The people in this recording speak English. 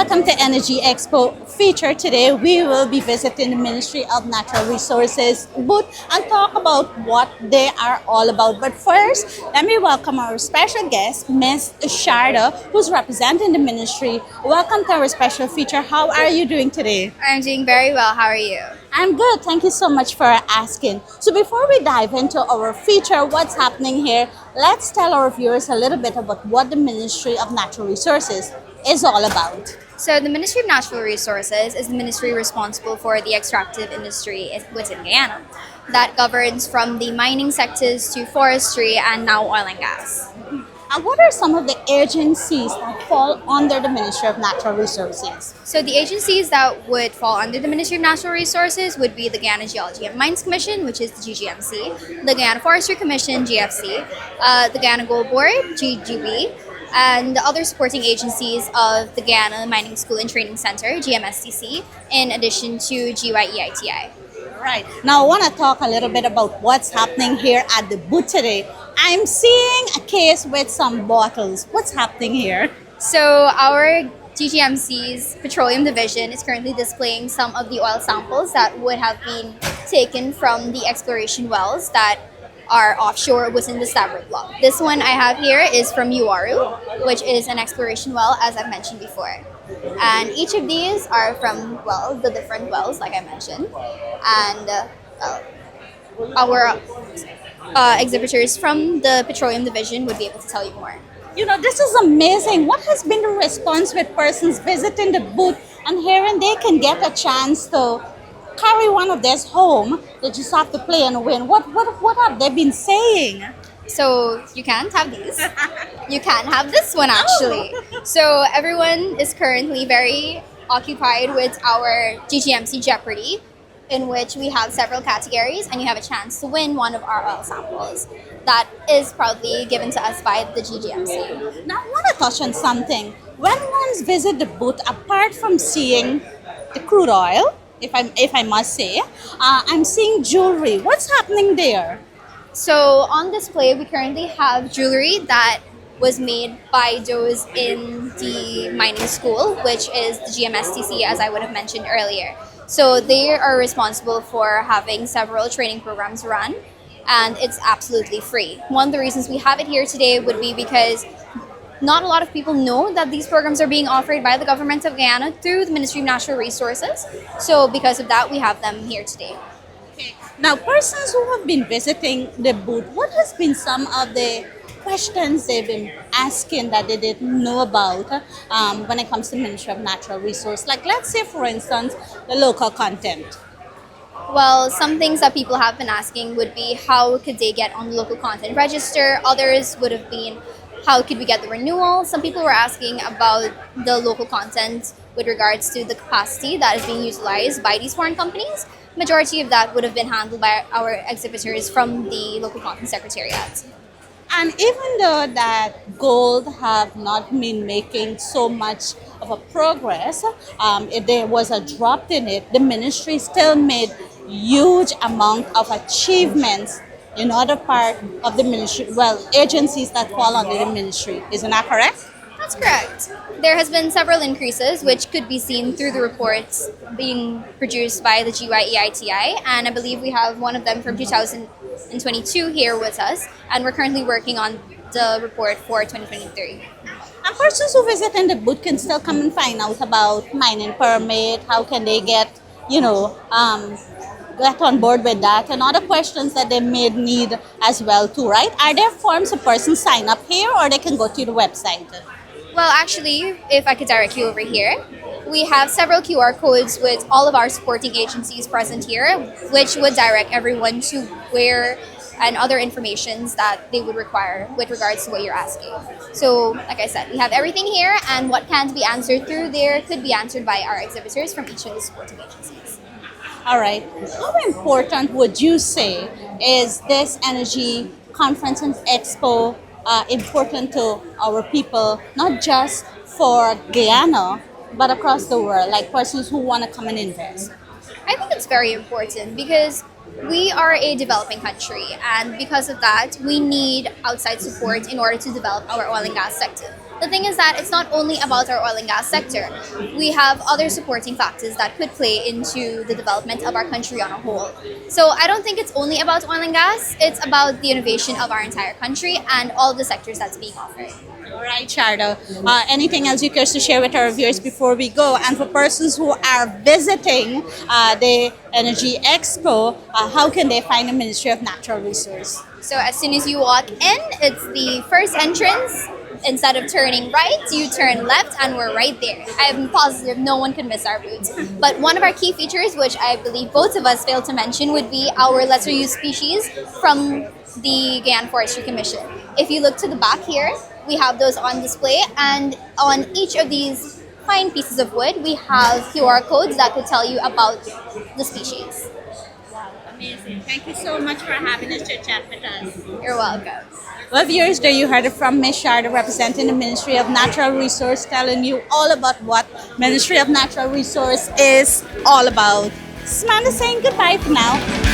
Welcome to Energy Expo feature. Today we will be visiting the Ministry of Natural Resources booth and talk about what they are all about. But first, let me welcome our special guest, Miss Sharda, who's representing the ministry. Welcome to our special feature. How are you doing today? I'm doing very well. How are you? I'm good. Thank you so much for asking. So before we dive into our feature, what's happening here, let's tell our viewers a little bit about what the Ministry of Natural Resources is all about. So the Ministry of Natural Resources is the ministry responsible for the extractive industry within Guyana that governs from the mining sectors to forestry and now oil and gas. And what are some of the agencies that fall under the Ministry of Natural Resources? So the agencies that would fall under the Ministry of Natural Resources would be the Guyana Geology and Mines Commission, which is the GGMC, the Guyana Forestry Commission, GFC, the Guyana Gold Board, GGB, and the other supporting agencies of the Guyana Mining School and Training Center, GMSTC, in addition to GYEITI. Right. Now I want to talk a little bit about what's happening here at the booth today. I'm seeing a case with some bottles. What's happening here? So our GGMC's Petroleum Division is currently displaying some of the oil samples that would have been taken from the exploration wells that are offshore within the Stabroek Block. This one I have here is from Uaru, which is an exploration well, as I've mentioned before. And each of these are from, well, the different wells, like I mentioned. And our exhibitors from the Petroleum Division would be able to tell you more. You know, this is amazing. What has been the response with persons visiting the booth and hearing they can get a chance to carry one of theirs home? They just have to play and win. What have they been saying? So you can't have these. You can't have this one actually. So everyone is currently very occupied with our GGMC Jeopardy, in which we have several categories and you have a chance to win one of our oil samples. That is proudly given to us by the GGMC. Now I want to touch on something. When ones visit the booth, apart from seeing the crude oil, if I must say, I'm seeing jewelry. What's happening there? So on display, we currently have jewelry that was made by those in the mining school, which is the GMSTC, as I would have mentioned earlier. So they are responsible for having several training programs run, and it's absolutely free. One of the reasons we have it here today would be because not a lot of people know that these programs are being offered by the government of Guyana through the Ministry of Natural Resources. So because of that, we have them here today. Okay. Now, persons who have been visiting the booth, what has been some of the questions they've been asking that they didn't know about when it comes to Ministry of Natural Resources? Like, let's say, for instance, the local content. Well, some things that people have been asking would be how could they get on the local content register? Others would have been how could we get the renewal? Some people were asking about the local content with regards to the capacity that is being utilized by these foreign companies. Majority of that would have been handled by our exhibitors from the local content secretariat. And even though that gold have not been making so much of a progress, if there was a drop in it, the ministry still made huge amount of achievements in other part of the ministry, well, agencies that fall under the ministry. Isn't that correct? That's correct. There has been several increases, which could be seen through the reports being produced by the GYEITI, and I believe we have one of them from 2022 here with us, and we're currently working on the report for 2023. And persons who visit in the booth can still come and find out about mining permit, how can they get, get on board with that, and other questions that they may need as well too, right? Are there forms a person sign up here, or they can go to the website? Well, actually, if I could direct you over here, we have several QR codes with all of our supporting agencies present here, which would direct everyone to where and other informations that they would require with regards to what you're asking. So, like I said, we have everything here, and what can't be answered through there could be answered by our exhibitors from each of the supporting agencies. All right. How important would you say is this energy conference and expo important to our people, not just for Guyana, but across the world, like persons who want to come and invest? I think it's very important because we are a developing country, and because of that, we need outside support in order to develop our oil and gas sector. The thing is that it's not only about our oil and gas sector. We have other supporting factors that could play into the development of our country on a whole. So I don't think it's only about oil and gas, it's about the innovation of our entire country and all the sectors that's being offered. All right, Sharda. Anything else you care to share with our viewers before we go? And for persons who are visiting the Energy Expo, how can they find the Ministry of Natural Resource? So as soon as you walk in, it's the first entrance. Instead of turning right, you turn left, and we're right there. I'm positive no one can miss our booth. But one of our key features, which I believe both of us failed to mention, would be our lesser used species from the Guyana Forestry Commission. If you look to the back here, we have those on display, and on each of these fine pieces of wood, we have QR codes that could tell you about the species. Wow, amazing. Thank you so much for having us chit chat with us. You're welcome. Well, viewers, there you heard it from Ms. Sharda, representing the Ministry of Natural Resource, telling you all about what Ministry of Natural Resource is all about. Samantha saying goodbye for now.